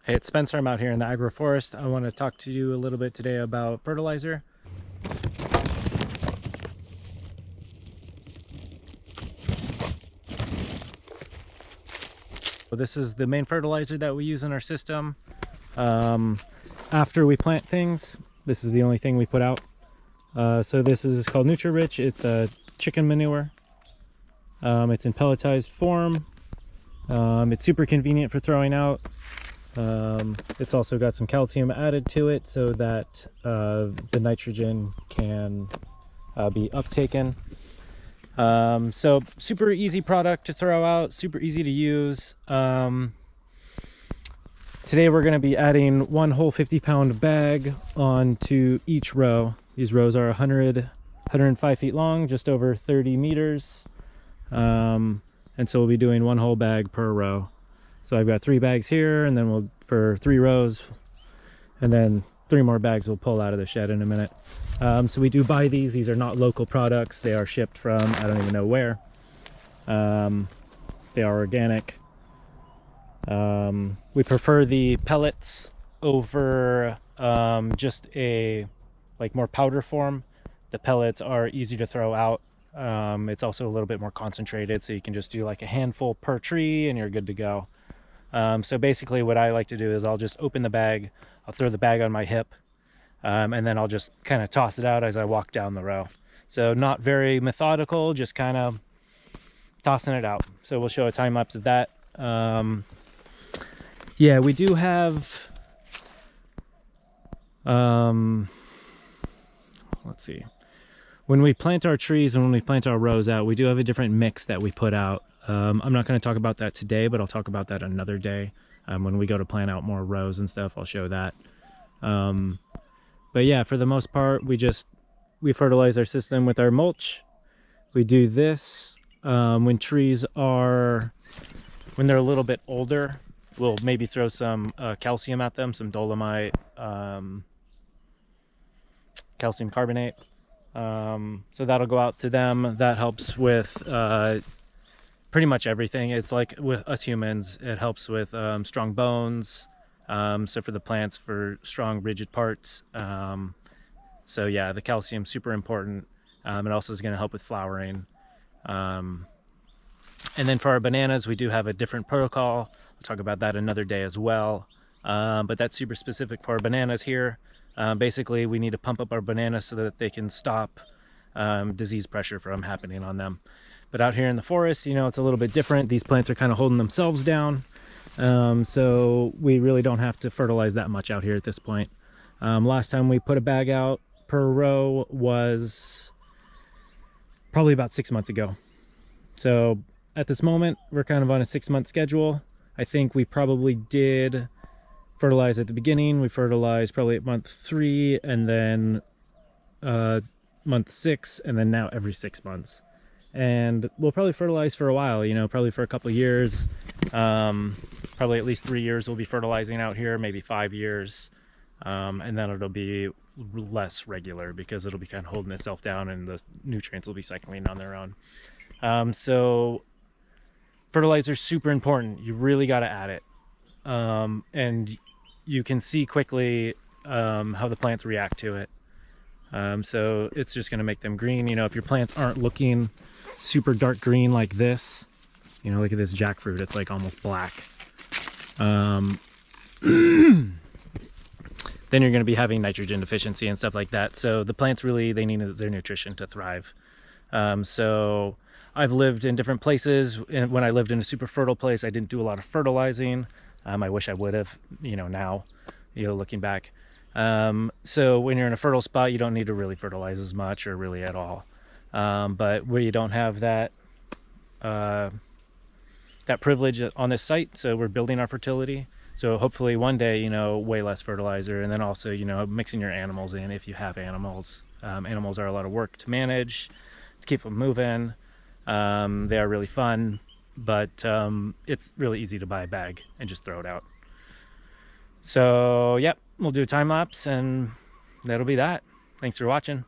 Hey, it's Spencer. I'm out here in the agroforest. I want to talk to you a little bit today about fertilizer. So this is the main fertilizer that we use in our system. After we plant things, this is the only thing we put out. So this is called Nutri-Rich. It's a chicken manure. It's in pelletized form. It's super convenient for throwing out. It's also got some calcium added to it so that the nitrogen can be uptaken. So super easy product to throw out, super easy to use. Today we're going to be adding one whole 50-pound bag onto each row. These rows are 105 feet long, just over 30 meters. And so we'll be doing one whole bag per row. So I've got 3 bags here, and then we'll for 3 rows, and then 3 more bags we'll pull out of the shed in a minute. So we do buy these. These are not local products. They are shipped from I don't even know where. They are organic. We prefer the pellets over just a more powder form. The pellets are easy to throw out. It's also a little bit more concentrated, so you can just do like a handful per tree and you're good to go. So basically what I like to do is I'll just open the bag, I'll throw the bag on my hip, and then I'll just kind of toss it out as I walk down the row. So not very methodical, just kind of tossing it out. So we'll show a time lapse of that. Yeah, we do have, let's see. When we plant our trees and when we plant our rows out, we do have a different mix that we put out. I'm not going to talk about that today, but I'll talk about that another day. When we go to plant out more rows and stuff, I'll show that. But yeah, for the most part, we fertilize our system with our mulch. We do this when trees when they're a little bit older. We'll maybe throw some calcium at them, some dolomite, calcium carbonate. So that'll go out to them. That helps with pretty much everything. It's like with us humans, it helps with strong bones. So for the plants, for strong rigid parts. So yeah, the calcium super important. It also is going to help with flowering. And then for our bananas, we do have a different protocol. I'll talk about that another day as well. But that's super specific for our bananas here. Basically, we need to pump up our bananas so that they can stop disease pressure from happening on them. But out here in the forest, you know, it's a little bit different. These plants are kind of holding themselves down. So we really don't have to fertilize that much out here at this point. Last time we put a bag out per row was probably about 6 months ago. So at this moment, we're kind of on a 6-month schedule. I think we probably did fertilize at the beginning. We fertilized probably at month 3, and then month 6, and then now every 6 months. And we'll probably fertilize for a while, you know, probably for a couple of years. Probably at least 3 years we'll be fertilizing out here, maybe 5 years. And then it'll be less regular because it'll be kind of holding itself down and the nutrients will be cycling on their own. So fertilizer is super important. You really got to add it. And you can see quickly how the plants react to it. So it's just going to make them green. You know, if your plants aren't looking super dark green like this, you know, look at this jackfruit, it's like almost black. Then you're going to be having nitrogen deficiency and stuff like that. So the plants really, they need their nutrition to thrive. So I've lived in different places. When I lived in a super fertile place, I didn't do a lot of fertilizing. I wish I would have, you know, now, you know, looking back. So when you're in a fertile spot, you don't need to really fertilize as much or really at all. But where you don't have that, that privilege on this site, so we're building our fertility. So hopefully one day, you know, way less fertilizer, and then also, you know, mixing your animals in if you have animals. Animals are a lot of work to manage, to keep them moving. They are really fun, but it's really easy to buy a bag and just throw it out. So, yep, we'll do a time lapse and that'll be that. Thanks for watching.